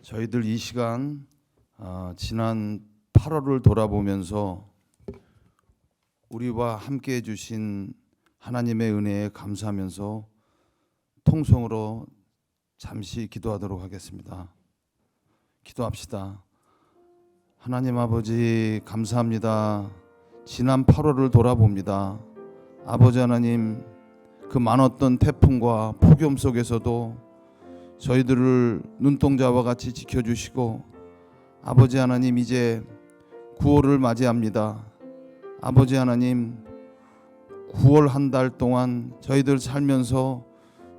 저희들 이 시간 지난 8월을 돌아보면서 우리와 함께 해주신 하나님의 은혜에 감사하면서 통성으로 잠시 기도하도록 하겠습니다. 기도합시다. 하나님 아버지 감사합니다. 지난 8월을 돌아봅니다. 아버지 하나님, 그 많았던 태풍과 폭염 속에서도 저희들을 눈동자와 같이 지켜주시고, 아버지 하나님, 이제 9월을 맞이합니다. 아버지 하나님, 9월 한 달 동안 저희들 살면서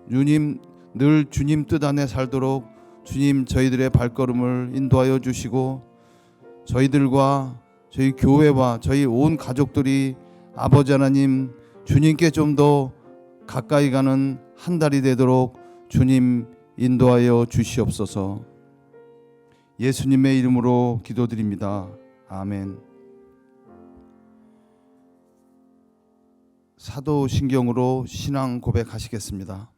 늘 주님 뜻 안에 살도록 주님 저희들의 발걸음을 인도하여 주시고, 저희들과 저희 교회와 저희 온 가족들이 아버지 하나님 주님께 좀 더 가까이 가는 한 달이 되도록 주님 인도하여 주시옵소서. 예수님의 이름으로 기도드립니다. 아멘. 사도신경으로 신앙 고백하시겠습니다.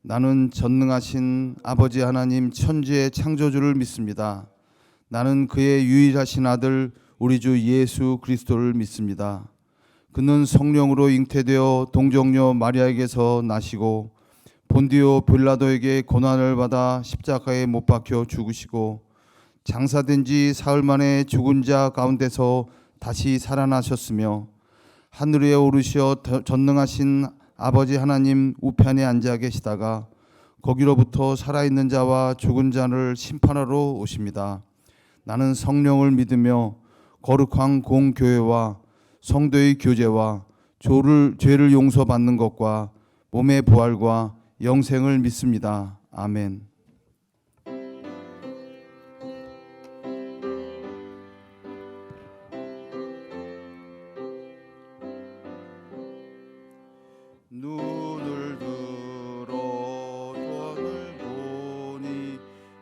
나는 전능하신 아버지 하나님 천지의 창조주를 믿습니다. 나는 그의 유일하신 아들 우리 주 예수 그리스도를 믿습니다. 그는 성령으로 잉태되어 동정녀 마리아에게서 나시고 본디오 빌라도에게 고난을 받아 십자가에 못 박혀 죽으시고 장사된 지 사흘 만에 죽은 자 가운데서 다시 살아나셨으며 하늘에 오르시어 전능하신 아버지 하나님 우편에 앉아 계시다가 거기로부터 살아있는 자와 죽은 자를 심판하러 오십니다. 나는 성령을 믿으며 거룩한 공교회와 성도의 교제와 죄를 용서받는 것과 몸의 부활과 영생을 믿습니다. 아멘. 눈을 들어 돈을 보니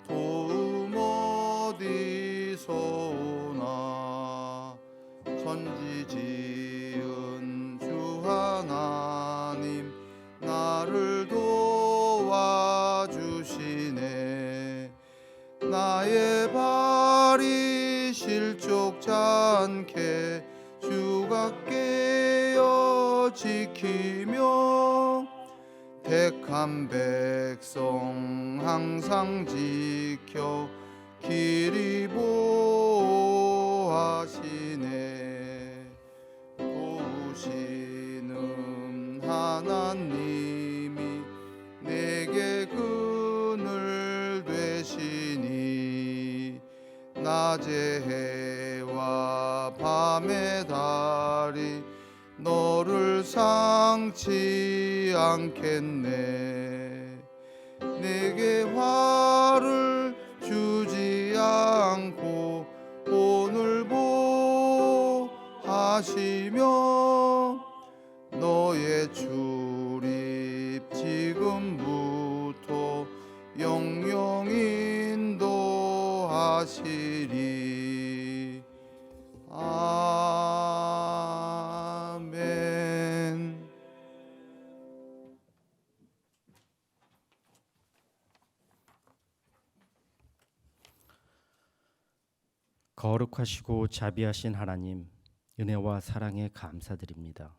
도움 어디서 오나 천지 지은 주 하나님 나를 도와주시네. 나의 발이 실족지 않게 주가 깨어 지키며 택한 백성 항상 지켜 길이 보호하시네. 도우시는 하나님이 내게 그늘 되시니 낮의 해와 밤의 달이 너를 상치 않겠네. 내게 화를 주지 않고 오늘 보하시며 너의 출입 지금부터 영영 인도하시리. 아멘. 거룩하시고 자비하신 하나님, 은혜와 사랑에 감사드립니다.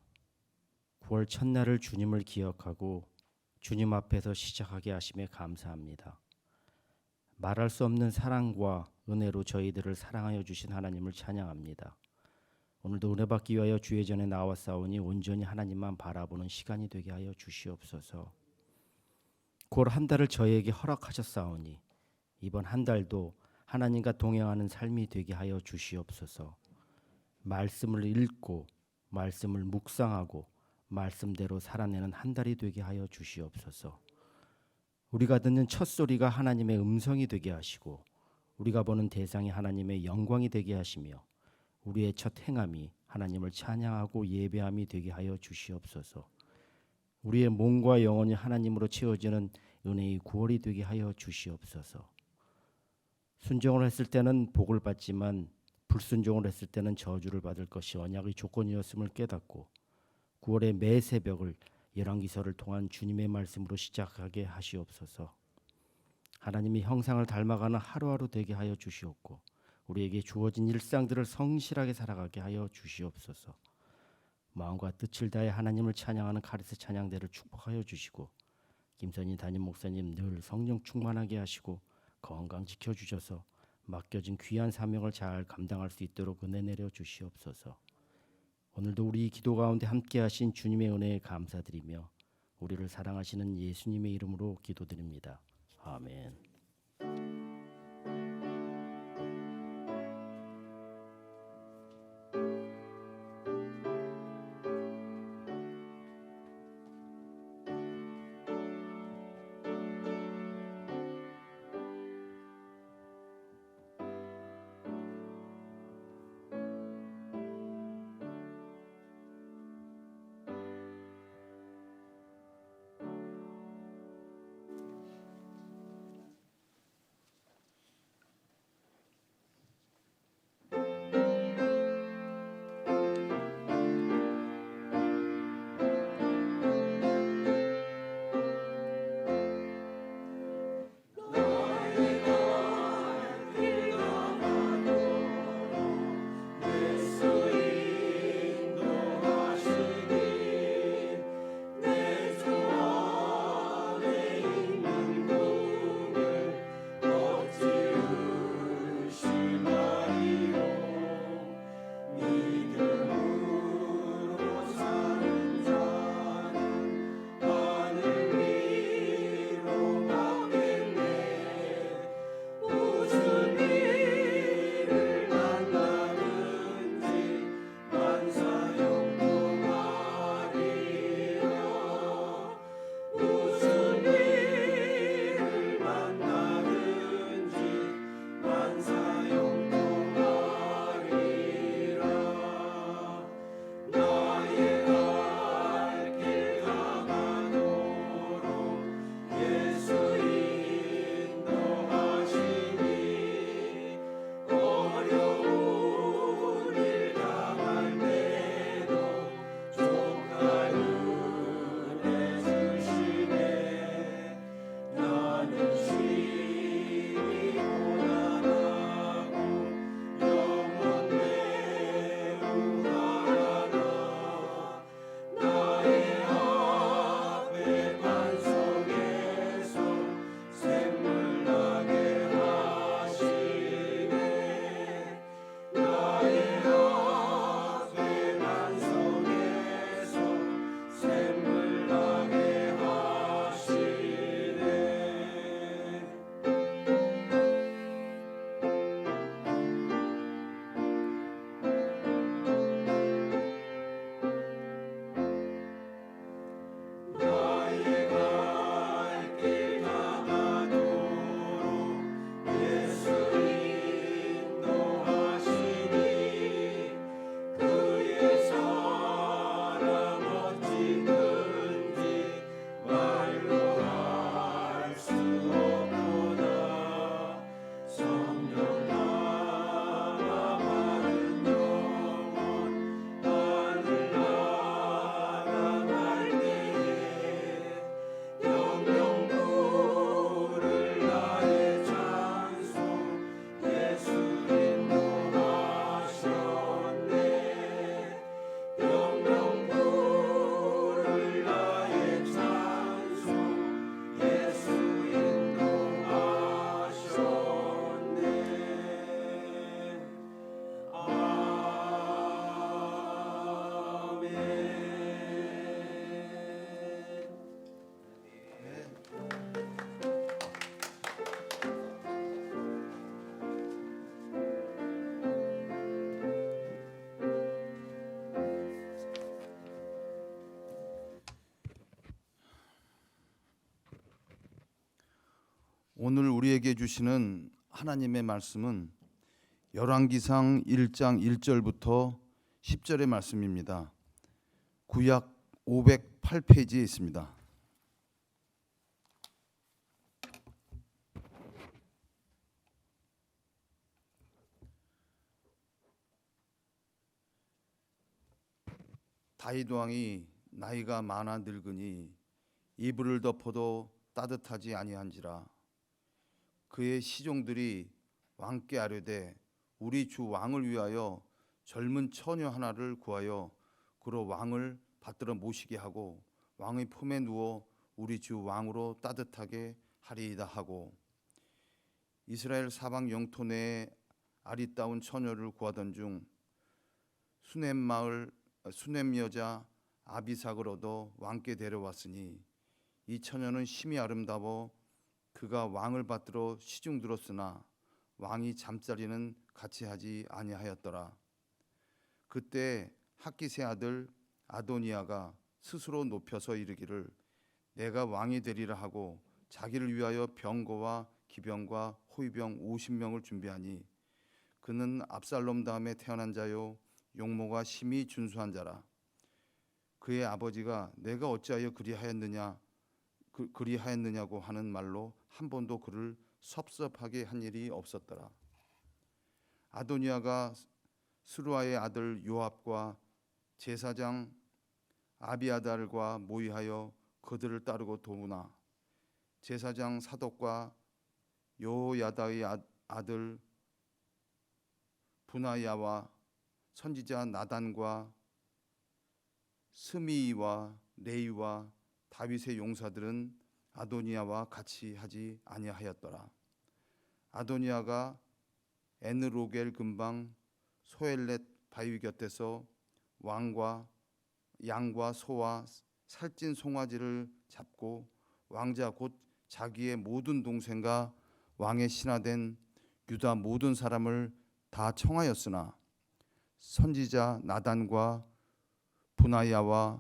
9월 첫날을 주님을 기억하고 주님 앞에서 시작하게 하심에 감사합니다. 말할 수 없는 사랑과 은혜로 저희들을 사랑하여 주신 하나님을 찬양합니다. 오늘도 은혜 받기 위하여 주의 전에 나왔사오니 온전히 하나님만 바라보는 시간이 되게 하여 주시옵소서. 9월 한 달을 저희에게 허락하셨사오니 이번 한 달도 하나님과 동행하는 삶이 되게 하여 주시옵소서. 말씀을 읽고 말씀을 묵상하고 말씀대로 살아내는 한 달이 되게 하여 주시옵소서. 우리가 듣는 첫 소리가 하나님의 음성이 되게 하시고 우리가 보는 대상이 하나님의 영광이 되게 하시며 우리의 첫 행함이 하나님을 찬양하고 예배함이 되게 하여 주시옵소서. 우리의 몸과 영혼이 하나님으로 채워지는 은혜의 9월이 되게 하여 주시옵소서. 순종을 했을 때는 복을 받지만 불순종을 했을 때는 저주를 받을 것이 언약의 조건이었음을 깨닫고 9월의 매 새벽을 열왕기서를 통한 주님의 말씀으로 시작하게 하시옵소서. 하나님의 형상을 닮아가는 하루하루 되게 하여 주시옵고 우리에게 주어진 일상들을 성실하게 살아가게 하여 주시옵소서. 마음과 뜻을 다해 하나님을 찬양하는 카리스 찬양대를 축복하여 주시고 김선희 담임 목사님 늘 성령 충만하게 하시고 건강 지켜주셔서 맡겨진 귀한 사명을 잘 감당할 수 있도록 은혜 내려 주시옵소서. 오늘도 우리 기도 가운데 함께하신 주님의 은혜에 감사드리며 우리를 사랑하시는 예수님의 이름으로 기도드립니다. 아멘. 오늘 우리에게 주시는 하나님의 말씀은 열왕기상 1장 1절부터 10절의 말씀입니다. 구약 508페이지에 있습니다. 다윗 왕이 나이가 많아 늙으니 이불을 덮어도 따뜻하지 아니한지라 그의 시종들이 왕께 아뢰되 우리 주 왕을 위하여 젊은 처녀 하나를 구하여 그로 왕을 받들어 모시게 하고 왕의 품에 누워 우리 주 왕으로 따뜻하게 하리이다 하고, 이스라엘 사방 영토 내에 아리따운 처녀를 구하던 중 수넴 여자 아비삭을 얻어 왕께 데려왔으니 이 처녀는 심히 아름다워 그가 왕을 받들어 시중 들었으나 왕이 잠자리는 같이 하지 아니하였더라. 그때 학기세 아들 아도니아가 스스로 높여서 이르기를 내가 왕이 되리라 하고 자기를 위하여 병거와 기병과 호위병 50명을 준비하니 그는 압살롬 다음에 태어난 자요 용모가 심히 준수한 자라. 그의 아버지가 내가 어찌하여 그리하였느냐고 하는 말로 한 번도 그를 섭섭하게 한 일이 없었더라. 아도니아가 스루아의 아들 요압과 제사장 아비아달과 모의하여 그들을 따르고 도우나 제사장 사독과 요야다의 아들 분하야와 선지자 나단과 스미이와 레이와 다윗의 용사들은 아도니아와 같이 하지 아니하였더라. 아도니아가 에느로겔 근방 소엘렛 바위 곁에서 양과 소와 살찐 송아지를 잡고 왕자 곧 자기의 모든 동생과 왕의 신하된 유다 모든 사람을 다 청하였으나 선지자 나단과 분하야와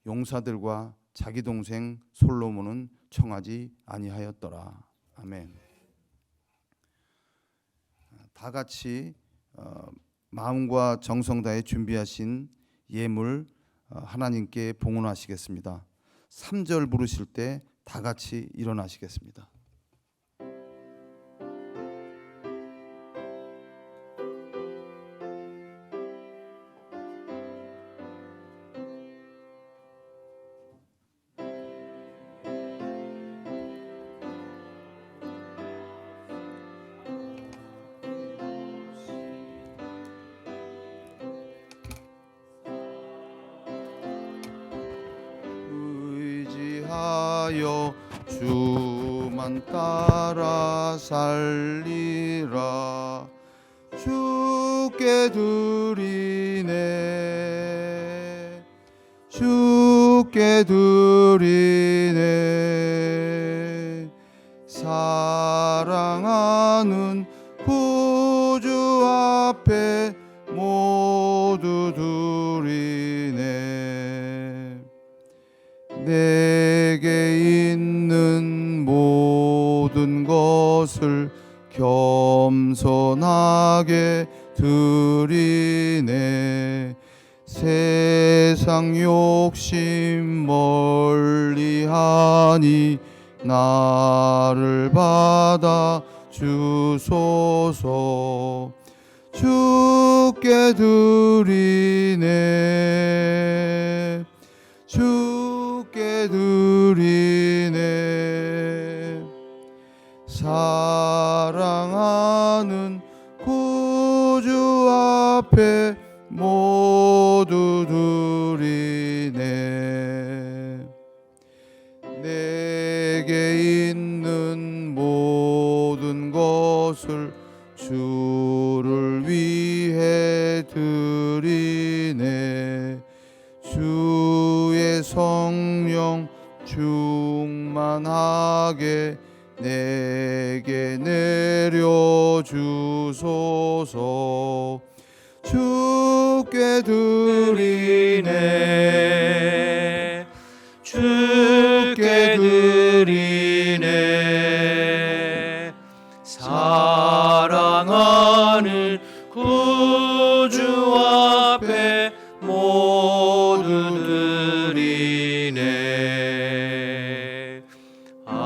용사들과 자기 동생 솔로몬은 청하지 아니하였더라. 아멘. 다 같이 마음과 정성 다해 준비하신 예물 하나님께 봉헌하시겠습니다. 3절 부르실 때 다 같이 일어나시겠습니다. 의지하여 주만 따라 살리라. 주께 드리네 주께 드리네 사랑하는 구주 앞에 모두 드리네. 내게 있는 모든 것을 겸손하게 드리네. 세상 욕심 멀리하니 나를 받아 주소서. 주께 드리네 주께 드리네. 사랑하는 구주 앞에 모두 드리네. 내게 있는 모든 것을 주를 위해 드리네. 주의 성령 충만하게 내게 내려주소서. 주께 드리네 주께 드리네. 사랑하는 구주 앞에 모두 드리네. 아멘.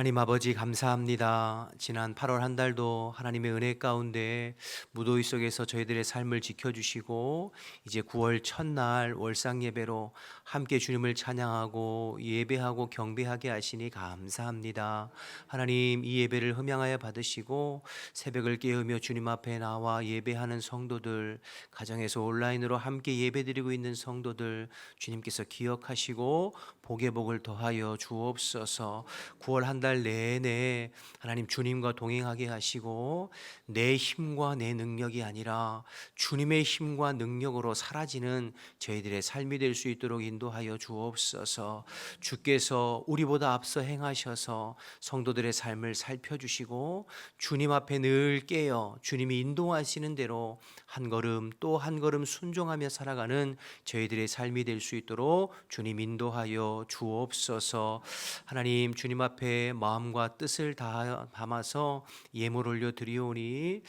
하나님 아버지 감사합니다. 지난 8월 한 달도 하나님의 은혜 가운데 무더위 속에서 저희들의 삶을 지켜주시고 이제 9월 첫날 월상 예배로 함께 주님을 찬양하고 예배하고 경배하게 하시니 감사합니다. 하나님 이 예배를 흠양하여 받으시고 새벽을 깨우며 주님 앞에 나와 예배하는 성도들, 가정에서 온라인으로 함께 예배드리고 있는 성도들 주님께서 기억하시고 복의 복을 더하여 주옵소서. 9월 한 달 내내 하나님 주님과 동행하게 하시고 내 힘과 내 능력이 아니라 주님의 힘과 능력으로 사라지는 저희들의 삶이 될 수 있도록 인도하여 주옵소서. 주께서 우리보다 앞서 행하셔서 성도들의 삶을 살펴주시고 주님 앞에 늘 깨어 주님이 인도하시는 대로 한 걸음 또 한 걸음 순종하며 살아가는 저희들의 삶이 될 수 있도록 주님 인도하여 주옵소서. 하나님 주님 앞에 마음과 뜻을 담아서 예물 올려 드리오니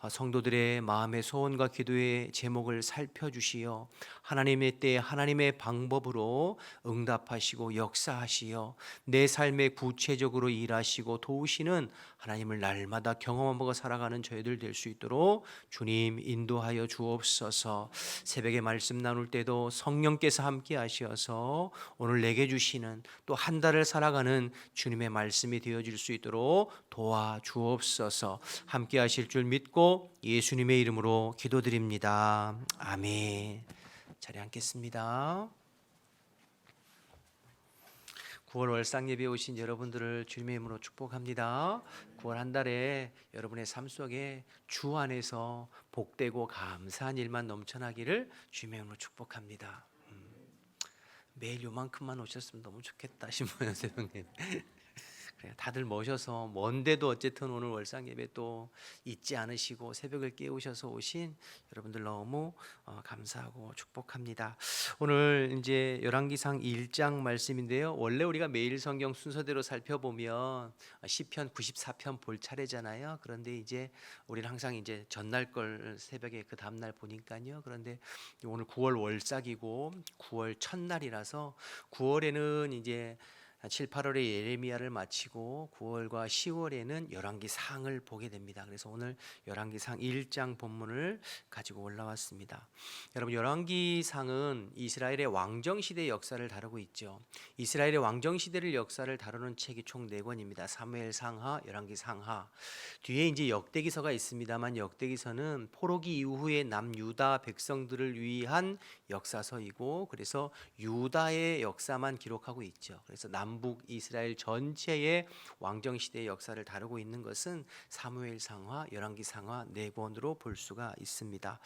성도들의 마음의 소원과 기도의 제목을 살펴주시어 하나님의 때 하나님의 방법으로 응답하시고 역사하시어 내 삶에 구체적으로 일하시고 도우시는 하나님을 날마다 경험하고 살아가는 저희들 될 수 있도록 주님 인도하여 주옵소서. 새벽에 말씀 나눌 때도 성령께서 함께 하시어서 오늘 내게 주시는 또 한 달을 살아가는 주님의 말씀이 되어질 수 있도록 도와주옵소서. 함께 하실 줄 믿고 예수님의 이름으로 기도드립니다. 아멘. 자리에 앉겠습니다. 9월 월상 예배에 오신 여러분들을 주님의 이름으로 축복합니다. 9월 한 달에 여러분의 삶 속에 주 안에서 복되고 감사한 일만 넘쳐나기를 주님의 이름으로 축복합니다. 매일 요만큼만 오셨으면 너무 좋겠다 싶어요, 새벽에. 그래, 다들 모셔서 먼데도 어쨌든 오늘 월상 예배 또 잊지 않으시고 새벽을 깨우셔서 오신 여러분들 너무 감사하고 축복합니다. 오늘 이제 열왕기상 1장 말씀인데요. 원래 우리가 매일 성경 순서대로 살펴보면 시편 94편 볼 차례잖아요. 그런데 이제 우리는 항상 이제 전날 걸 새벽에 그 다음 날 보니까요. 그런데 오늘 9월 월삭이고 9월 첫날이라서 9월에는 이제 7, 8월에 예레미야를 마치고 9월과 10월에는 열왕기상을 보게 됩니다. 그래서 오늘 열왕기상 1장 본문을 가지고 올라왔습니다. 여러분 열왕기상은 이스라엘의 왕정시대의 역사를 다루고 있죠. 이스라엘의 왕정시대를 역사를 다루는 책이 총 4권입니다. 사무엘상하, 열왕기상하. 뒤에 이제 역대기서가 있습니다만 역대기서는 포로기 이후에 남유다 백성들을 위한 역사서이고 그래서 유다의 역사만 기록하고 있죠. 그래서 남북 이스라엘 전체의 왕정 시대의 역사를 다루고 있는 것은 사무엘상하, 열왕기상하 4권으로 볼 수가 있습니다.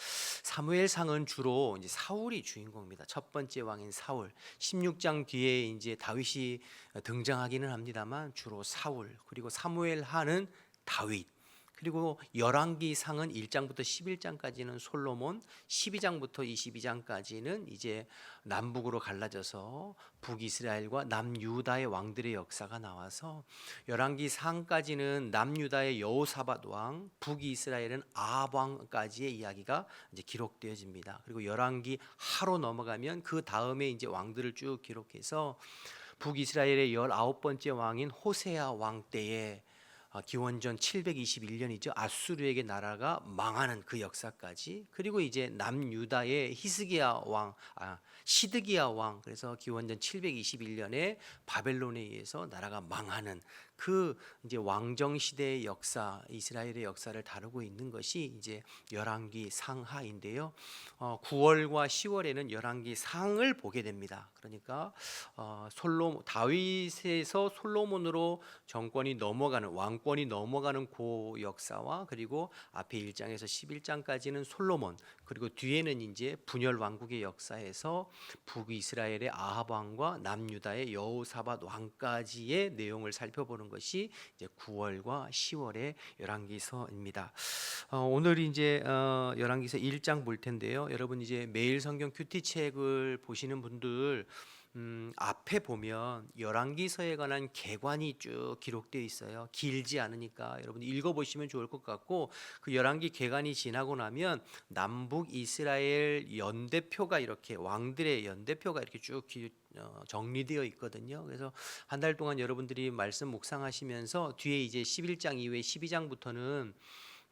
사무엘상은 주로 이제 사울이 주인공입니다. 첫 번째 왕인 사울. 16장 뒤에 이제 다윗이 등장하기는 합니다만 주로 사울, 그리고 사무엘하는 다윗. 그리고 열왕기상은 1장부터 11장까지는 솔로몬, 12장부터 22장까지는 이제 남북으로 갈라져서 북이스라엘과 남유다의 왕들의 역사가 나와서 열왕기상까지는 남유다의 여호사밧 왕, 북이스라엘은 아합 왕까지의 이야기가 이제 기록되어집니다. 그리고 열왕기하로 넘어가면 그 다음에 이제 왕들을 쭉 기록해서 북이스라엘의 19번째 왕인 호세아 왕 때에 기원전 721년이죠. 아수르에게 나라가 망하는 그 역사까지. 그리고 이제 남유다의 시드기야 왕. 그래서 기원전 721년에 바벨론에 의해서 나라가 망하는 그 이제 왕정 시대의 역사, 이스라엘의 역사를 다루고 있는 것이 이제 열왕기상하인데요. 9월과 10월에는 열왕기상을 보게 됩니다. 그러니까 다윗에서 솔로몬으로 정권이 넘어가는 왕권이 넘어가는 그 역사와 그리고 앞에 1장에서 11장까지는 솔로몬 그리고 뒤에는 이제 분열 왕국의 역사에서 북이스라엘의 아합 왕과 남유다의 여호사밧 왕까지의 내용을 살펴보는 것이 이제 9월과 10월의 열왕기서입니다. 오늘 이제 열왕기서 1장 볼 텐데요. 여러분 이제 매일 성경 큐티 책을 보시는 분들 앞에 보면 열왕기서에 관한 계관이 쭉 기록되어 있어요. 길지 않으니까 여러분 읽어보시면 좋을 것 같고, 그 열왕기 계관이 지나고 나면 남북 이스라엘 연대표가 이렇게 왕들의 연대표가 이렇게 쭉 정리되어 있거든요. 그래서 한 달 동안 여러분들이 말씀 묵상하시면서 뒤에 이제 11장 이후에 12장부터는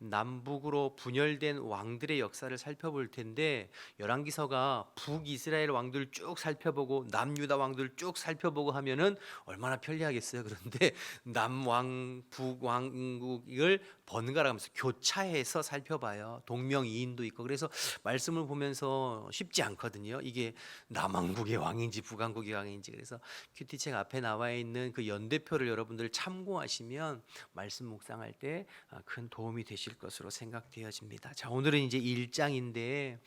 남북으로 분열된 왕들의 역사를 살펴볼 텐데, 열왕기서가 북이스라엘 왕들 쭉 살펴보고 남유다 왕들 쭉 살펴보고 하면은 얼마나 편리하겠어요. 그런데 남왕 북왕국을 번갈아 가면서 교차해서 살펴봐요. 동명이인도 있고. 그래서 말씀을 보면서 쉽지 않거든요. 이게 남왕국의 왕인지 북왕국의 왕인지. 그래서 큐티책 앞에 나와 있는 그 연대표를 여러분들 참고하시면 말씀 묵상할 때 큰 도움이 되실 것으로 생각되어집니다. 자, 오늘은 이제 1장인데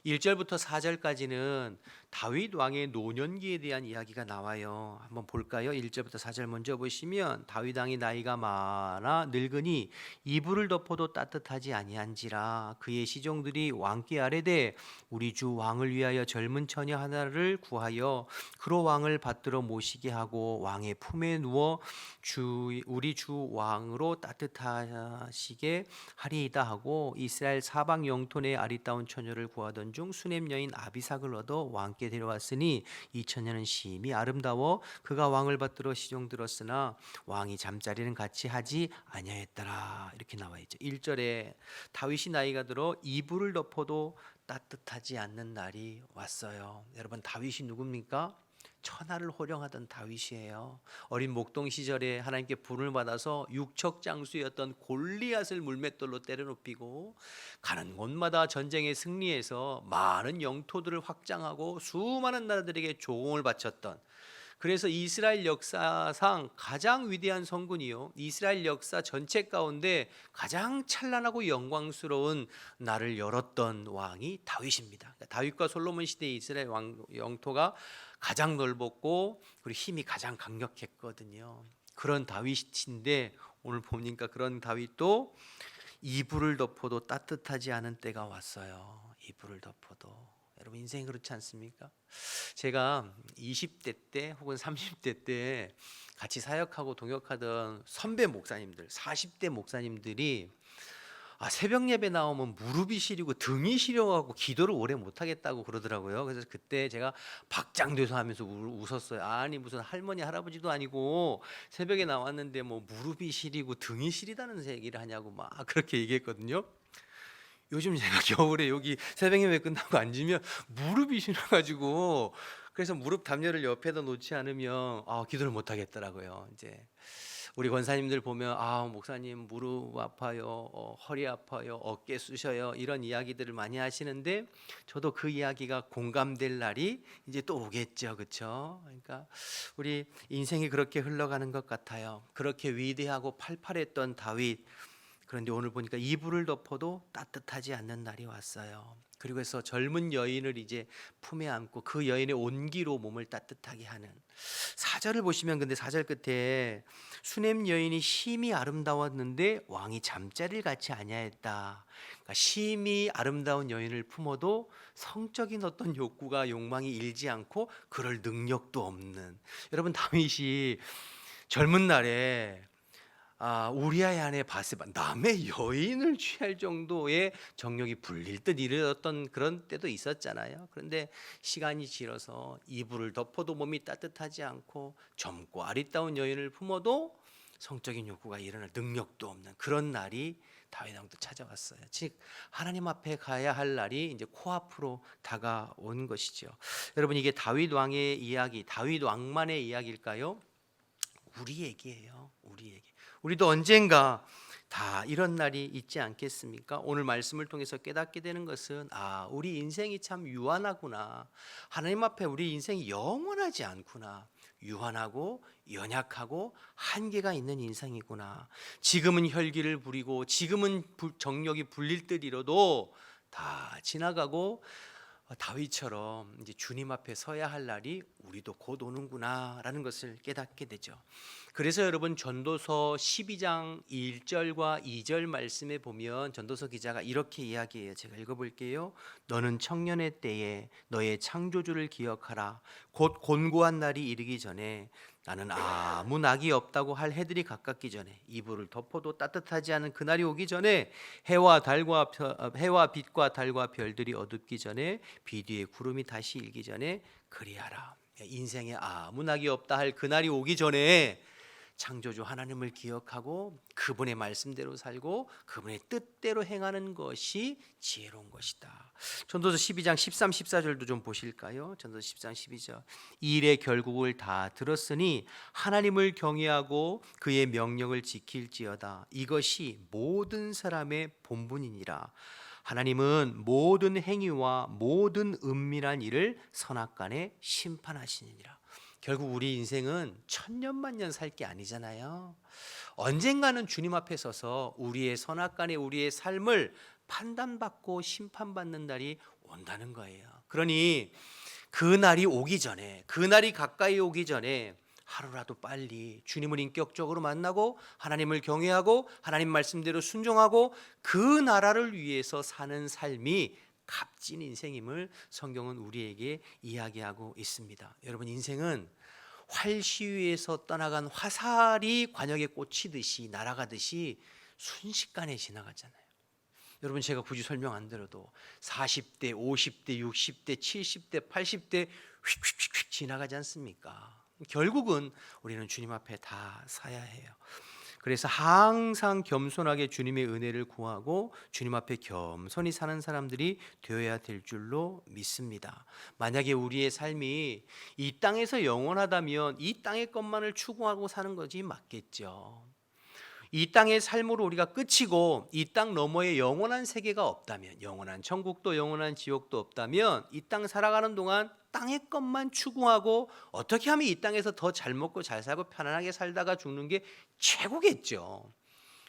1절부터 4절까지는 다윗 왕의 노년기에 대한 이야기가 나와요. 한번 볼까요? 1절부터 4절 먼저 보시면, 다윗 왕이 나이가 많아 늙으니 이불을 덮어도 따뜻하지 아니한지라 그의 시종들이 왕께 아뢰되 우리 주 왕을 위하여 젊은 처녀 하나를 구하여 그로 왕을 받들어 모시게 하고 왕의 품에 누워 우리 주 왕으로 따뜻하시게 하리이다 하고, 이스라엘 사방 영토의 아리따운 처녀를 구하던 중 수넴 여인 아비삭을 얻어 왕께 데려왔으니 이 처녀는 심히 아름다워 그가 왕을 받들어 시종 들었으나 왕이 잠자리는 같이 하지 아니하였더라. 이렇게 나와 있죠. 1절에 다윗이 나이가 들어 이불을 덮어도 따뜻하지 않는 날이 왔어요. 여러분, 다윗이 누굽니까? 천하를 호령하던 다윗이에요. 어린 목동 시절에 하나님께 부름을 받아서 육척장수였던 골리앗을 물맷돌로 때려눕히고 가는 곳마다 전쟁에 승리해서 많은 영토들을 확장하고 수많은 나라들에게 조공을 바쳤던, 그래서 이스라엘 역사상 가장 위대한 성군이요, 이스라엘 역사 전체 가운데 가장 찬란하고 영광스러운 날을 열었던 왕이 다윗입니다. 다윗과 솔로몬 시대의 이스라엘 영토가 가장 넓었고 그리고 힘이 가장 강력했거든요. 그런 다윗인데 오늘 보니까 그런 다윗도 이불을 덮어도 따뜻하지 않은 때가 왔어요. 이불을 덮어도. 여러분, 인생이 그렇지 않습니까? 제가 20대 때 혹은 30대 때 같이 사역하고 동역하던 선배 목사님들, 40대 목사님들이 새벽 예배 나오면 무릎이 시리고 등이 시려가고 기도를 오래 못하겠다고 그러더라고요. 그래서 그때 제가 박장대소 하면서 웃었어요. 아니 무슨 할머니 할아버지도 아니고 새벽에 나왔는데 뭐 무릎이 시리고 등이 시리다는 얘기를 하냐고 막 그렇게 얘기했거든요. 요즘 제가 겨울에 여기 새벽 예배 끝나고 앉으면 무릎이 시려가지고, 그래서 무릎 담요를 옆에다 놓지 않으면 기도를 못 하겠더라고요. 이제 우리 권사님들 보면 목사님 무릎 아파요, 허리 아파요, 어깨 쑤셔요, 이런 이야기들을 많이 하시는데 저도 그 이야기가 공감될 날이 이제 또 오겠죠, 그렇죠? 그러니까 우리 인생이 그렇게 흘러가는 것 같아요. 그렇게 위대하고 팔팔했던 다윗, 그런데 오늘 보니까 이불을 덮어도 따뜻하지 않는 날이 왔어요. 그리고 해서 젊은 여인을 이제 품에 안고 그 여인의 온기로 몸을 따뜻하게 하는 4절을 보시면, 근데 4절 끝에 수넴 여인이 심히 아름다웠는데 왕이 잠자리를 같이 아니하였다. 그러니까 심히 아름다운 여인을 품어도 성적인 어떤 욕구가 욕망이 일지 않고 그럴 능력도 없는, 여러분 다윗이 젊은 날에 우리아의 아내 바세바, 남의 여인을 취할 정도의 정욕이 불릴 듯 이르렀던 그런 때도 있었잖아요. 그런데 시간이 지나서 이불을 덮어도 몸이 따뜻하지 않고 젊고 아리따운 여인을 품어도 성적인 욕구가 일어날 능력도 없는 그런 날이 다윗 왕도 찾아왔어요. 즉 하나님 앞에 가야 할 날이 이제 코앞으로 다가온 것이죠. 여러분, 이게 다윗 왕의 이야기, 다윗 왕만의 이야기일까요? 우리 얘기예요. 우리 얘기. 우리도 언젠가 다 이런 날이 있지 않겠습니까? 오늘 말씀을 통해서 깨닫게 되는 것은 우리 인생이 참 유한하구나. 하나님 앞에 우리 인생이 영원하지 않구나. 유한하고 연약하고 한계가 있는 인생이구나. 지금은 혈기를 부리고 지금은 정력이 불릴 듯 이뤄도 다 지나가고 다윗처럼 이제 주님 앞에 서야 할 날이 우리도 곧 오는구나라는 것을 깨닫게 되죠. 그래서 여러분 전도서 12장 1절과 2절 말씀에 보면 전도서 기자가 이렇게 이야기해요. 제가 읽어볼게요. 너는 청년의 때에 너의 창조주를 기억하라. 곧 곤고한 날이 이르기 전에 나는 아무 낙이 없다고 할 해들이 가깝기 전에 이불을 덮어도 따뜻하지 않은 그날이 오기 전에 해와 빛과 달과 별들이 어둡기 전에 비 뒤에 구름이 다시 일기 전에 그리하라. 인생에 아무 낙이 없다 할 그날이 오기 전에 창조주 하나님을 기억하고 그분의 말씀대로 살고 그분의 뜻대로 행하는 것이 지혜로운 것이다. 전도서 12장 13, 14절도 좀 보실까요? 전도서 13, 12절. 이 일의 결국을 다 들었으니 하나님을 경외하고 그의 명령을 지킬지어다. 이것이 모든 사람의 본분이니라. 하나님은 모든 행위와 모든 은밀한 일을 선악간에 심판하시느니라. 결국 우리 인생은 천년만년 살 게 아니잖아요. 언젠가는 주님 앞에 서서 우리의 선악간에 우리의 삶을 판단받고 심판받는 날이 온다는 거예요. 그러니 그 날이 오기 전에, 그 날이 가까이 오기 전에 하루라도 빨리 주님을 인격적으로 만나고 하나님을 경외하고 하나님 말씀대로 순종하고 그 나라를 위해서 사는 삶이 값진 인생임을 성경은 우리에게 이야기하고 있습니다. 여러분, 인생은 활시위에서 떠나간 화살이 관역에 꽂히듯이 날아가듯이 순식간에 지나가잖아요. 여러분, 제가 굳이 설명 안 드려도 40대, 50대, 60대, 70대, 80대 휙휙휙 지나가지 않습니까? 결국은 우리는 주님 앞에 다 서야 해요. 그래서 항상 겸손하게 주님의 은혜를 구하고 주님 앞에 겸손히 사는 사람들이 되어야 될 줄로 믿습니다. 만약에 우리의 삶이 이 땅에서 영원하다면 이 땅의 것만을 추구하고 사는 것이 맞겠죠. 이 땅의 삶으로 우리가 끝이고 이 땅 너머에 영원한 세계가 없다면, 영원한 천국도 영원한 지옥도 없다면 이 땅 살아가는 동안 땅의 것만 추구하고 어떻게 하면 이 땅에서 더 잘 먹고 잘 살고 편안하게 살다가 죽는 게 최고겠죠.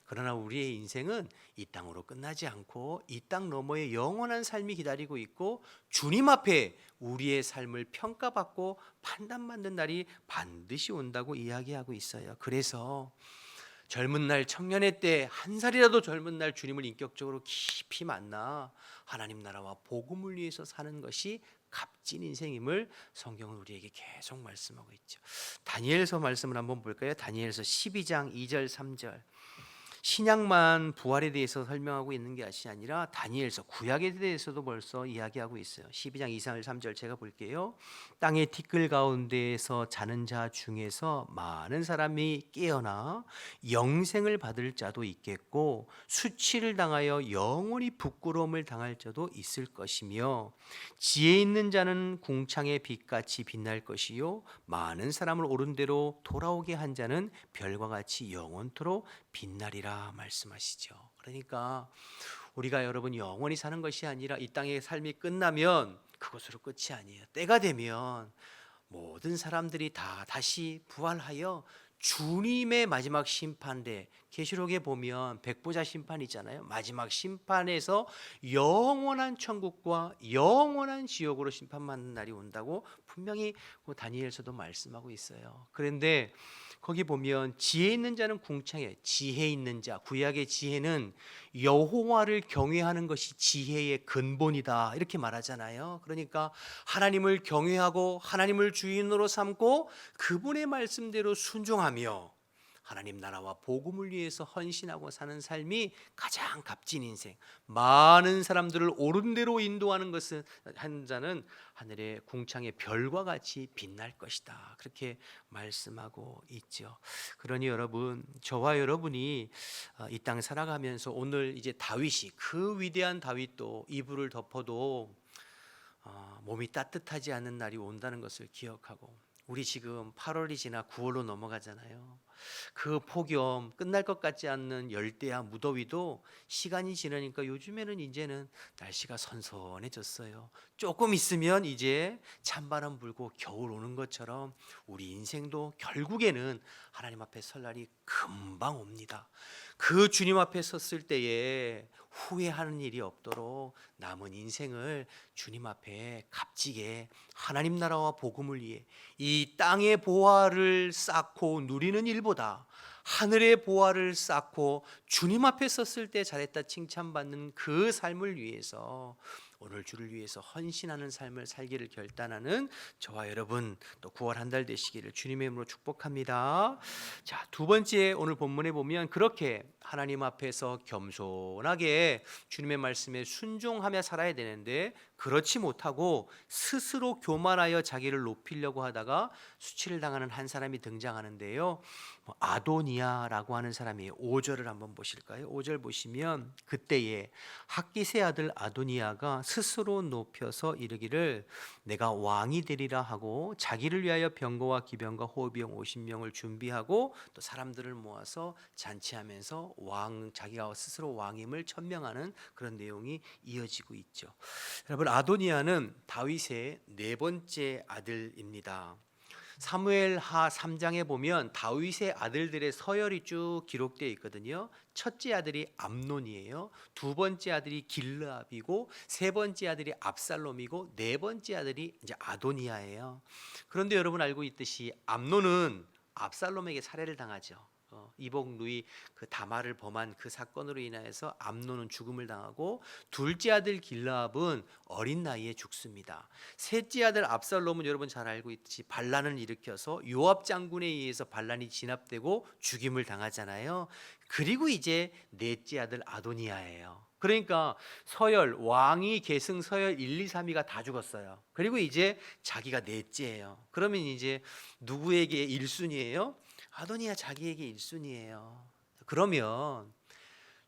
그러나 우리의 인생은 이 땅으로 끝나지 않고 이 땅 너머에 영원한 삶이 기다리고 있고 주님 앞에 우리의 삶을 평가받고 판단받는 날이 반드시 온다고 이야기하고 있어요. 그래서 젊은 날, 청년의 때 한 살이라도 젊은 날 주님을 인격적으로 깊이 만나 하나님 나라와 복음을 위해서 사는 것이 값진 인생임을 성경은 우리에게 계속 말씀하고 있죠. 다니엘서 말씀을 한번 볼까요? 다니엘서 12장 2절 3절. 신약만 부활에 대해서 설명하고 있는 것이 아니라 다니엘서 구약에 대해서도 벌써 이야기하고 있어요. 12장 2, 3절 제가 볼게요. 땅의 티끌 가운데에서 자는 자 중에서 많은 사람이 깨어나 영생을 받을 자도 있겠고 수치를 당하여 영원히 부끄러움을 당할 자도 있을 것이며 지혜 있는 자는 궁창의 빛같이 빛날 것이요 많은 사람을 옳은 대로 돌아오게 한 자는 별과 같이 영원토록 빛나리라 말씀하시죠. 그러니까 우리가 여러분 영원히 사는 것이 아니라 이 땅의 삶이 끝나면 그것으로 끝이 아니에요. 때가 되면 모든 사람들이 다 다시 부활하여 주님의 마지막 심판대, 계시록에 보면 백보자 심판 있잖아요. 마지막 심판에서 영원한 천국과 영원한 지옥으로 심판받는 날이 온다고 분명히 다니엘서도 말씀하고 있어요. 그런데 거기 보면 지혜 있는 자는 궁창에, 지혜 있는 자, 구약의 지혜는 여호와를 경외하는 것이 지혜의 근본이다 이렇게 말하잖아요. 그러니까 하나님을 경외하고 하나님을 주인으로 삼고 그분의 말씀대로 순종하며 하나님 나라와 복음을 위해서 헌신하고 사는 삶이 가장 값진 인생. 많은 사람들을 옳은 대로 인도하는 것은 한 자는 하늘의 궁창의 별과 같이 빛날 것이다. 그렇게 말씀하고 있죠. 그러니 여러분, 저와 여러분이 이 땅 살아가면서 오늘 이제 다윗이 그 위대한 다윗도 이불을 덮어도 몸이 따뜻하지 않은 날이 온다는 것을 기억하고 우리 지금 8월이 지나 9월로 넘어가잖아요. 그 폭염 끝날 것 같지 않는 열대야 무더위도 시간이 지나니까 요즘에는 이제는 날씨가 선선해졌어요. 조금 있으면 이제 찬바람 불고 겨울 오는 것처럼 우리 인생도 결국에는 하나님 앞에 설 날이 금방 옵니다. 그 주님 앞에 섰을 때에 후회하는 일이 없도록 남은 인생을 주님 앞에 값지게 하나님 나라와 복음을 위해 이 땅의 보화를 쌓고 누리는 일보다 하늘의 보화를 쌓고 주님 앞에 섰을 때 잘했다 칭찬받는 그 삶을 위해서 오늘 주를 위해서 헌신하는 삶을 살기를 결단하는 저와 여러분 또 9월 한 달 되시기를 주님의 이름으로 축복합니다. 자, 두 번째 오늘 본문에 보면 그렇게 하나님 앞에서 겸손하게 주님의 말씀에 순종하며 살아야 되는데 그렇지 못하고 스스로 교만하여 자기를 높이려고 하다가 수치를 당하는 한 사람이 등장하는데요. 아도니아라고 하는 사람이에요. 5절을 한번 보실까요? 5절 보시면 그때에 학깃의 아들 아도니아가 스스로 높여서 이르기를 내가 왕이 되리라 하고 자기를 위하여 병거와 기병과 호비용 50명을 준비하고 또 사람들을 모아서 잔치하면서 자기가 스스로 왕임을 천명하는 그런 내용이 이어지고 있죠. 여러분, 아도니아는 다윗의 네 번째 아들입니다. 사무엘하 3장에 보면 다윗의 아들들의 서열이 쭉 기록되어 있거든요. 첫째 아들이 암논이에요. 두 번째 아들이 길르압이고 세 번째 아들이 압살롬이고 네 번째 아들이 이제 아도니아예요. 그런데 여러분 알고 있듯이 암논은 압살롬에게 살해를 당하죠. 이복 누이 그 다말을 범한 그 사건으로 인하여서 암논은 죽음을 당하고 둘째 아들 길르압은 어린 나이에 죽습니다. 셋째 아들 압살롬은 여러분 잘 알고 있듯이 반란을 일으켜서 요압 장군에 의해서 반란이 진압되고 죽임을 당하잖아요. 그리고 이제 넷째 아들 아도니아예요. 그러니까 서열 왕위 계승 서열 1, 2, 3위가 다 죽었어요. 그리고 이제 자기가 넷째예요. 그러면 이제 누구에게 1순위예요? 아도니아 자기에게 1순위예요. 그러면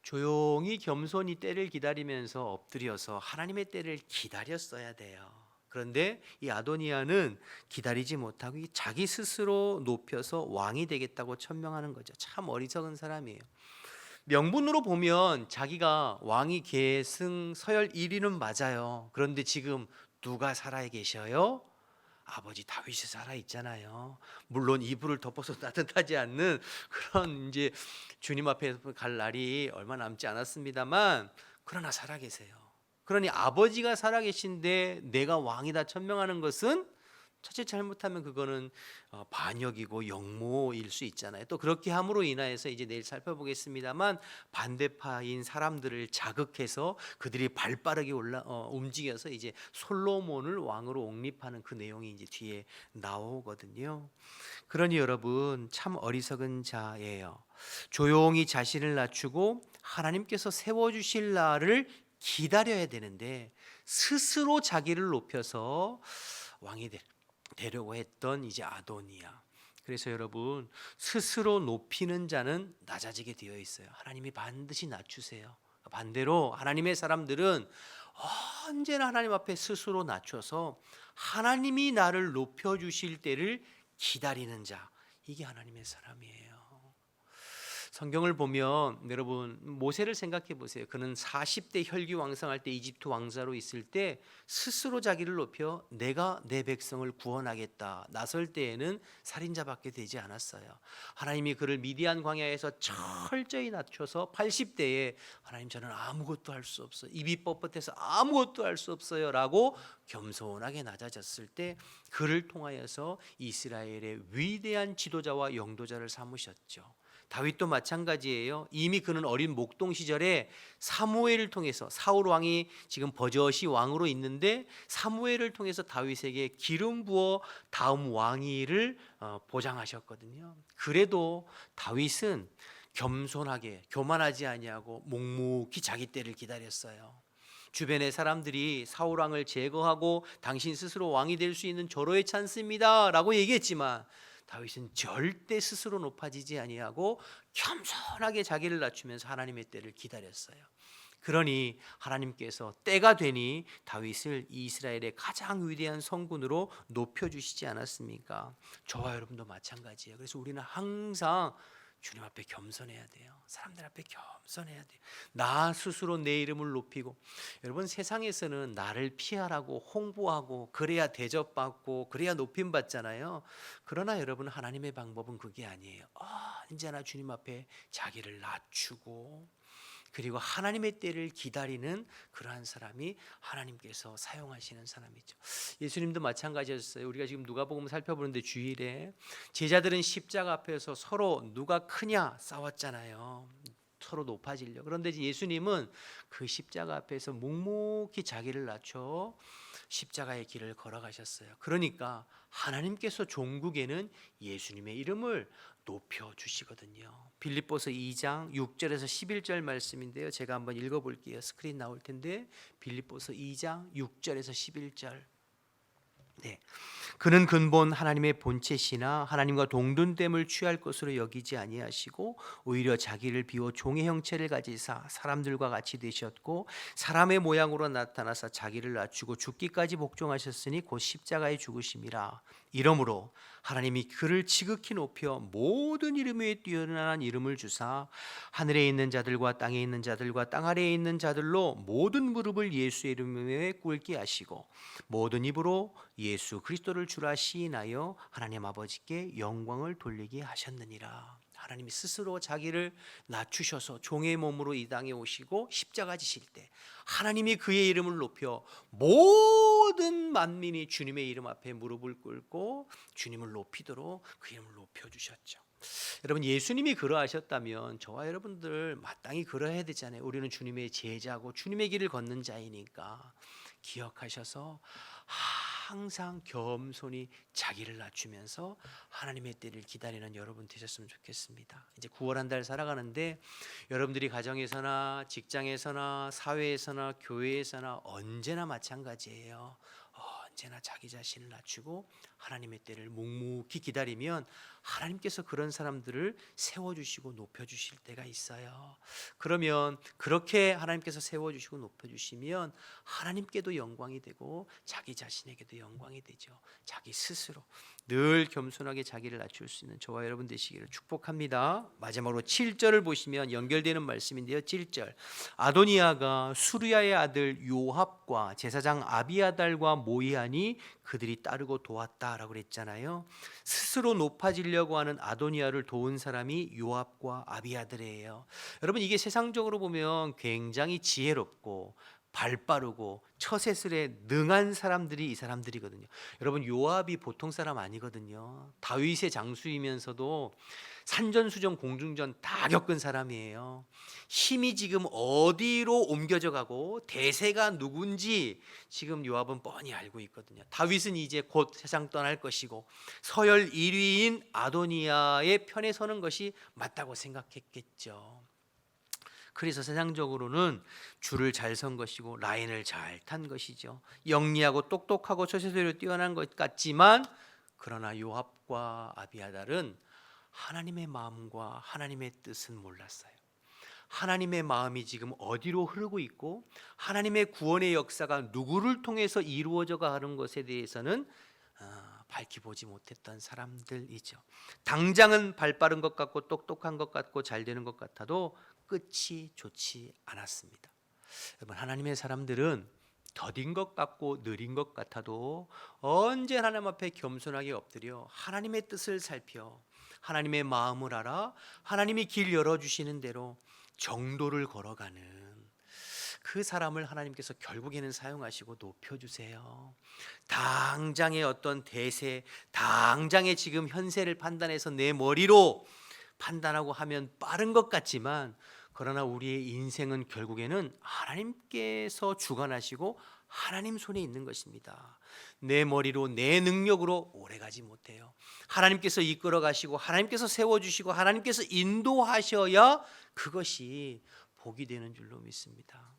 조용히 겸손히 때를 기다리면서 엎드려서 하나님의 때를 기다렸어야 돼요. 그런데 이 아도니아는 기다리지 못하고 자기 스스로 높여서 왕이 되겠다고 천명하는 거죠. 참 어리석은 사람이에요. 명분으로 보면 자기가 왕위 계승 서열 1위는 맞아요. 그런데 지금 누가 살아 계셔요? 아버지 다윗이 살아 있잖아요. 물론 이불을 덮어서 따뜻하지 않는 그런 이제 주님 앞에 갈 날이 얼마 남지 않았습니다만 그러나 살아 계세요. 그러니 아버지가 살아 계신데 내가 왕이다 천명하는 것은 첫째 잘못하면 그거는 반역이고 역모일 수 있잖아요. 또 그렇게 함으로 인하여서 이제 내일 살펴보겠습니다만 반대파인 사람들을 자극해서 그들이 발빠르게 움직여서 이제 솔로몬을 왕으로 옹립하는 그 내용이 이제 뒤에 나오거든요. 그러니 여러분 참 어리석은 자예요. 조용히 자신을 낮추고 하나님께서 세워주실 날을 기다려야 되는데 스스로 자기를 높여서 왕이 되려고 했던 이제 아도니아. 그래서 여러분 스스로 높이는 자는 낮아지게 되어 있어요. 하나님이 반드시 낮추세요. 반대로 하나님의 사람들은 언제나 하나님 앞에 스스로 낮춰서 하나님이 나를 높여주실 때를 기다리는 자, 이게 하나님의 사람이에요. 성경을 보면 여러분 모세를 생각해 보세요. 그는 40대 혈기왕성할 때 이집트 왕자로 있을 때 스스로 자기를 높여 내가 내 백성을 구원하겠다 나설 때에는 살인자밖에 되지 않았어요. 하나님이 그를 미디안 광야에서 철저히 낮춰서 80대에 하나님 저는 아무것도 할 수 없어요. 입이 뻣뻣해서 아무것도 할 수 없어요 라고 겸손하게 낮아졌을 때 그를 통하여서 이스라엘의 위대한 지도자와 영도자를 삼으셨죠. 다윗도 마찬가지예요. 이미 그는 어린 목동 시절에 사무엘을 통해서 사울 왕이 지금 버젓이 왕으로 있는데 사무엘을 통해서 다윗에게 기름 부어 다음 왕위를 보장하셨거든요. 그래도 다윗은 겸손하게 교만하지 아니하고 묵묵히 자기 때를 기다렸어요. 주변의 사람들이 사울 왕을 제거하고 당신 스스로 왕이 될 수 있는 절호의 찬스입니다 라고 얘기했지만 다윗은 절대 스스로 높아지지 아니하고 겸손하게 자기를 낮추면서 하나님의 때를 기다렸어요. 그러니 하나님께서 때가 되니 다윗을 이스라엘의 가장 위대한 성군으로 높여주시지 않았습니까? 저와 여러분도 마찬가지예요. 그래서 우리는 항상 주님 앞에 겸손해야 돼요. 사람들 앞에 겸손해야 돼요. 나 스스로 내 이름을 높이고, 여러분 세상에서는 나를 피하라고 홍보하고 그래야 대접받고 그래야 높임 받잖아요. 그러나 여러분 하나님의 방법은 그게 아니에요. 언제나 주님 앞에 자기를 낮추고 그리고 하나님의 때를 기다리는 그러한 사람이 하나님께서 사용하시는 사람이죠. 예수님도 마찬가지였어요. 우리가 지금 누가복음 살펴보는데 주일에 제자들은 십자가 앞에서 서로 누가 크냐 싸웠잖아요. 서로 높아지려. 그런데 예수님은 그 십자가 앞에서 묵묵히 자기를 낮춰 십자가의 길을 걸어가셨어요. 그러니까 하나님께서 종국에는 예수님의 이름을 높여 주시거든요. 빌립보서 2장 6절에서 11절 말씀인데요. 제가 한번 읽어 볼게요. 스크린 나올 텐데 빌립보서 2장 6절에서 11절. 네. 그는 근본 하나님의 본체시나 하나님과 동등됨을 취할 것으로 여기지 아니하시고 오히려 자기를 비워 종의 형체를 가지사 사람들과 같이 되셨고 사람의 모양으로 나타나사 자기를 낮추고 죽기까지 복종하셨으니 곧 십자가의 죽으심이라. 이러므로 하나님이 그를 지극히 높여 모든 이름 위에 뛰어난 이름을 주사 하늘에 있는 자들과 땅에 있는 자들과 땅 아래에 있는 자들로 모든 무릎을 예수의 이름에 꿇게 하시고 모든 입으로 예수 그리스도를 주라 시인하여 하나님 아버지께 영광을 돌리게 하셨느니라. 하나님이 스스로 자기를 낮추셔서 종의 몸으로 이 땅에 오시고 십자가 지실 때 하나님이 그의 이름을 높여 모든 만민이 주님의 이름 앞에 무릎을 꿇고 주님을 높이도록 그 이름을 높여주셨죠. 여러분, 예수님이 그러하셨다면 저와 여러분들 마땅히 그러해야 되잖아요. 우리는 주님의 제자고 주님의 길을 걷는 자이니까 기억하셔서 항상 겸손히 자기를 낮추면서 하나님의 때를 기다리는 여러분 되셨으면 좋겠습니다. 이제 9월 한 달 살아가는데 여러분들이 가정에서나 직장에서나 사회에서나 교회에서나 언제나 마찬가지예요. 언제나 자기 자신을 낮추고 하나님의 때를 묵묵히 기다리면 하나님께서 그런 사람들을 세워주시고 높여주실 때가 있어요. 그러면 그렇게 하나님께서 세워주시고 높여주시면 하나님께도 영광이 되고 자기 자신에게도 영광이 되죠. 자기 스스로 늘 겸손하게 자기를 낮출 수 있는 저와 여러분 되시기를 축복합니다. 마지막으로 7절을 보시면 연결되는 말씀인데요. 7절 아도니아가 수르야의 아들 요압과 제사장 아비아달과 모이하니 그들이 따르고 도왔다라고 그랬잖아요. 스스로 높아지려고 하는 아도니아를 도운 사람이 요압과 아비아들이에요. 여러분, 이게 세상적으로 보면 굉장히 지혜롭고 발빠르고 처세술에 능한 사람들이 이 사람들이거든요. 여러분, 요압이 보통 사람 아니거든요. 다윗의 장수이면서도 산전수전 공중전 다 겪은 사람이에요. 힘이 지금 어디로 옮겨져 가고 대세가 누군지 지금 요압은 뻔히 알고 있거든요. 다윗은 이제 곧 세상 떠날 것이고 서열 1위인 아도니아의 편에 서는 것이 맞다고 생각했겠죠. 그래서 세상적으로는 줄을 잘 선 것이고 라인을 잘 탄 것이죠. 영리하고 똑똑하고 처세술에 뛰어난 것 같지만 그러나 요압과 아비아달은 하나님의 마음과 하나님의 뜻은 몰랐어요. 하나님의 마음이 지금 어디로 흐르고 있고 하나님의 구원의 역사가 누구를 통해서 이루어져 가는 것에 대해서는 밝히 보지 못했던 사람들이죠. 당장은 발빠른 것 같고 똑똑한 것 같고 잘 되는 것 같아도 끝이 좋지 않았습니다. 여러분, 하나님의 사람들은 더딘 것 같고 느린 것 같아도 언제나 하나님 앞에 겸손하게 엎드려 하나님의 뜻을 살펴 하나님의 마음을 알아 하나님이 길 열어주시는 대로 정도를 걸어가는 그 사람을 하나님께서 결국에는 사용하시고 높여주세요. 당장의 어떤 대세, 당장의 지금 현세를 판단해서 내 머리로 판단하고 하면 빠른 것 같지만 그러나 우리의 인생은 결국에는 하나님께서 주관하시고 하나님 손에 있는 것입니다. 내 머리로 내 능력으로 오래가지 못해요. 하나님께서 이끌어 가시고 하나님께서 세워주시고 하나님께서 인도하셔야 그것이 복이 되는 줄로 믿습니다.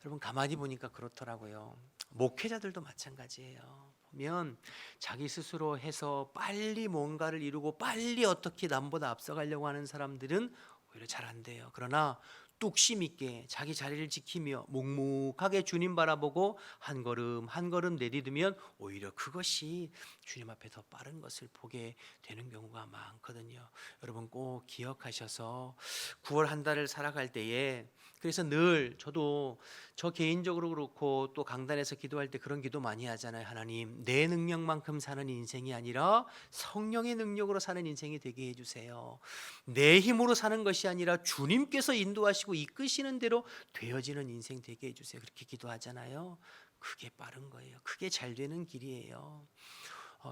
여러분, 가만히 보니까 그렇더라고요. 목회자들도 마찬가지예요. 보면 자기 스스로 해서 빨리 뭔가를 이루고 빨리 어떻게 남보다 앞서가려고 하는 사람들은 오히려 잘 안 돼요. 그러나 뚝심 있게 자기 자리를 지키며 묵묵하게 주님 바라보고 한 걸음 한 걸음 내디디면 오히려 그것이 주님 앞에 더 빠른 것을 보게 되는 경우가 많거든요. 여러분, 꼭 기억하셔서 9월 한 달을 살아갈 때에 그래서 늘 저도 저 개인적으로 그렇고 또 강단에서 기도할 때 그런 기도 많이 하잖아요. 하나님, 내 능력만큼 사는 인생이 아니라 성령의 능력으로 사는 인생이 되게 해주세요. 내 힘으로 사는 것이 아니라 주님께서 인도하시고 이끄시는 대로 되어지는 인생 되게 해주세요. 그렇게 기도하잖아요. 그게 빠른 거예요. 그게 잘 되는 길이에요.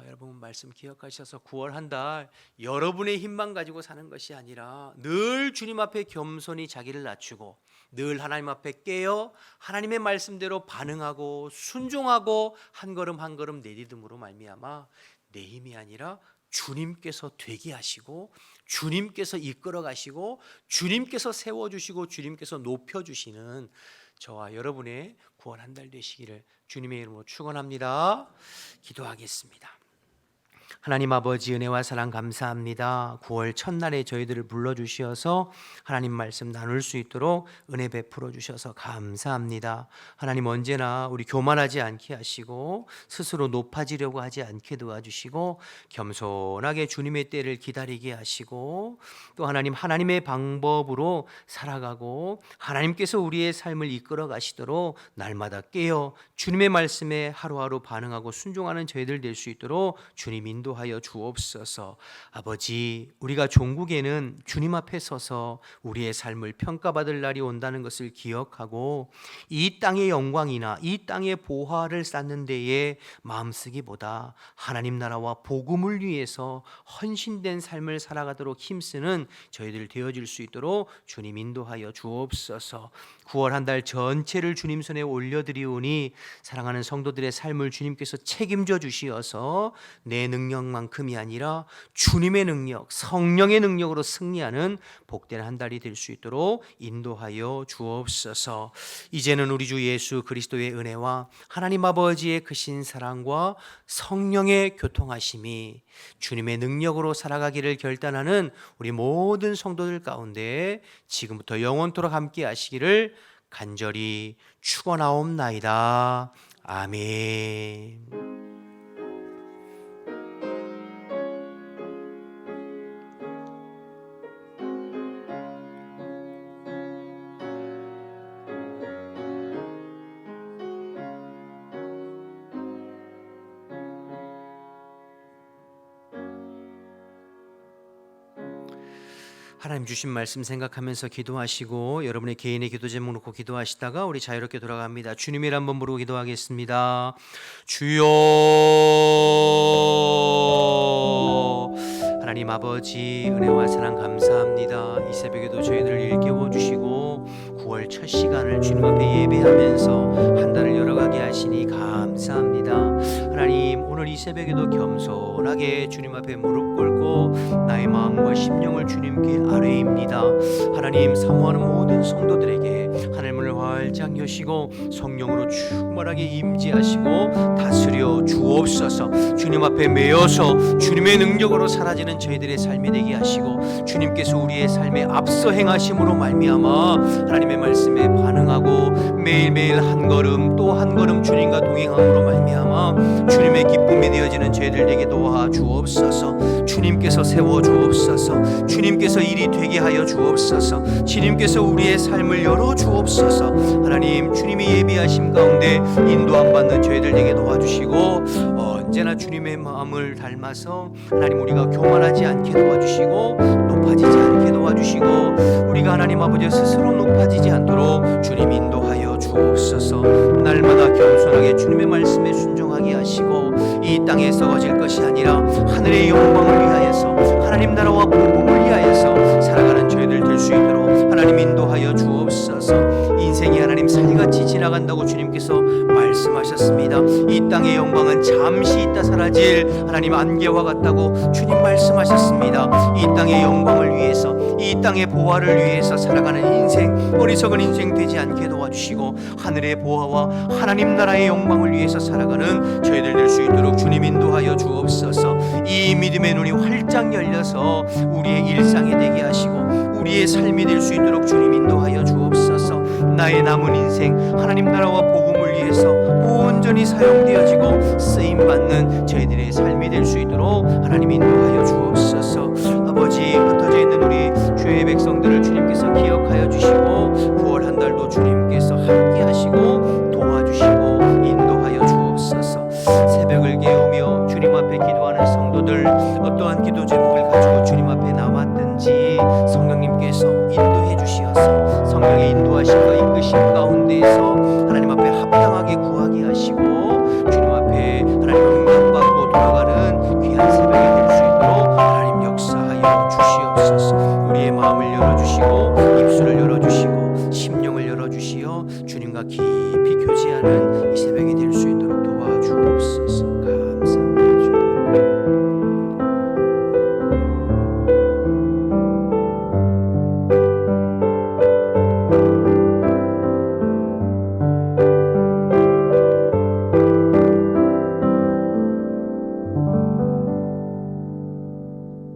여러분 말씀 기억하셔서 9월 한 달 여러분의 힘만 가지고 사는 것이 아니라 늘 주님 앞에 겸손히 자기를 낮추고 늘 하나님 앞에 깨어 하나님의 말씀대로 반응하고 순종하고 한 걸음 한 걸음 내딛음으로 말미암아 내 힘이 아니라 주님께서 되게 하시고 주님께서 이끌어 가시고 주님께서 세워주시고 주님께서 높여주시는 저와 여러분의 9월 한 달 되시기를 주님의 이름으로 축원합니다. 기도하겠습니다. 하나님 아버지 은혜와 사랑 감사합니다. 9월 첫날에 저희들을 불러주셔서 하나님 말씀 나눌 수 있도록 은혜 베풀어 주셔서 감사합니다. 하나님 언제나 우리 교만하지 않게 하시고 스스로 높아지려고 하지 않게 도와주시고 겸손하게 주님의 때를 기다리게 하시고 또 하나님의 방법으로 살아가고 하나님께서 우리의 삶을 이끌어 가시도록 날마다 깨어 주님의 말씀에 하루하루 반응하고 순종하는 저희들 될 수 있도록 주님 인도하여 주옵소서. 아버지, 우리가 종국에는 주님 앞에 서서 우리의 삶을 평가받을 날이 온다는 것을 기억하고 이 땅의 영광이나 이 땅의 보화를 쌓는 데에 마음쓰기보다 하나님 나라와 복음을 위해서 헌신된 삶을 살아가도록 힘쓰는 저희들 되어질 수 있도록 주님 인도하여 주옵소서. 9월 한 달 전체를 주님 손에 올려드리오니 사랑하는 성도들의 삶을 주님께서 책임져 주시어서 내 능력만큼이 아니라 주님의 능력, 성령의 능력으로 승리하는 복된 한 달이 될 수 있도록 인도하여 주옵소서. 이제는 우리 주 예수 그리스도의 은혜와 하나님 아버지의 크신 사랑과 성령의 교통하심이 주님의 능력으로 살아가기를 결단하는 우리 모든 성도들 가운데 지금부터 영원토록 함께 하시기를 간절히 축원하옵나이다. 아멘. 하나님 주신 말씀 생각하면서 기도하시고 여러분의 개인의 기도 제목 놓고 기도하시다가 우리 자유롭게 돌아갑니다. 주님이라 한번 부르고 기도하겠습니다. 주여. 하나님 아버지 은혜와 사랑 감사합니다. 이 새벽에도 저희들을 일깨워 주시고 9월 첫 시간을 주님 앞에 예배하면서 한 달을 열어가게 하시니 감사합니다. 하나님 오늘 이 새벽에도 겸손하게 주님 앞에 무릎 꿇고 나의 마음과 심령을 주님께 아뢰입니다. 하나님 사모하는 모든 성도들에게 하늘문을 활짝 여시고 성령으로 충만하게 임재하시고 다스려 주옵소서. 주님 앞에 매여서 주님의 능력으로 사라지는 저희들의 삶이 되게 하시고 주님께서 우리의 삶에 앞서 행하심으로 말미암아 하나님의 말씀에 반응하고 매일매일 한 걸음 또 한 걸음 주님과 동행함으로 말미암아 주님의 기쁨이 되어지는 저희들 되게 도와 주옵소서. 주님께서 세워 주옵소서. 주님께서 일이 되게 하여 주옵소서. 주님께서 우리의 삶을 열어 주옵소서. 하나님 주님이 예비하심 가운데 인도함 받는 저희들 되게 도와주시고 언제나 주님의 마음을 닮아서 하나님 우리가 교만하지 않게 도와주시고 높아지지 않게 도와주시고 우리가 하나님 아버지 스스로 높아지지 않도록 주님 인도하여 주옵소서. 날마다 겸손하게 주님의 말씀에 순종하게 하시고 이 땅에 썩어질 것이 아니라 하늘의 영광을 위하여서 하나님 나라와 복음을 위하여서 살아가는 저희들 될 수 있도록 하나님 인도하여 주옵소서. 인생이 하나님 살같이 지나간다고 주님께서 말씀하셨습니다. 이 땅의 영광은 잠시 있다 사라질 하나님 안개와 같다고 주님 말씀하셨습니다. 이 땅의 영광을 위해서 이 땅의 보화를 위해서 살아가는 인생, 어리석은 인생 되지 않게 도와주시고 하늘의 보화와 하나님 나라의 영광을 위해서 살아가는 저희들 될 수 있도록 주님 인도하여 주옵소서. 이 믿음의 눈이 활짝 열려서 우리의 일상이 되게 하시고 우리의 삶이 될 수 있도록 주님 인도하여 주옵소서. 나의 남은 인생 하나님 나라와 복음을 위해서 온전히 사용되어지고 쓰임받는 저희들의 삶이 될 수 있도록 하나님 인도하여 주옵소서. 아버지 흩어져 있는 우리 주의 백성들을 주님께서 기억하여 주시고 9월 한 달도 주님께서 함께 하시고 도와주시고 인도하여 주옵소서. 새벽을 깨우며 주님 앞에 기도하는 성도들 어떠한 기도 제목을 가지고 주님 앞에 나왔든지 성령님께서 인도해 주시어서 성령의 인도하심과 이끄심 가운데에서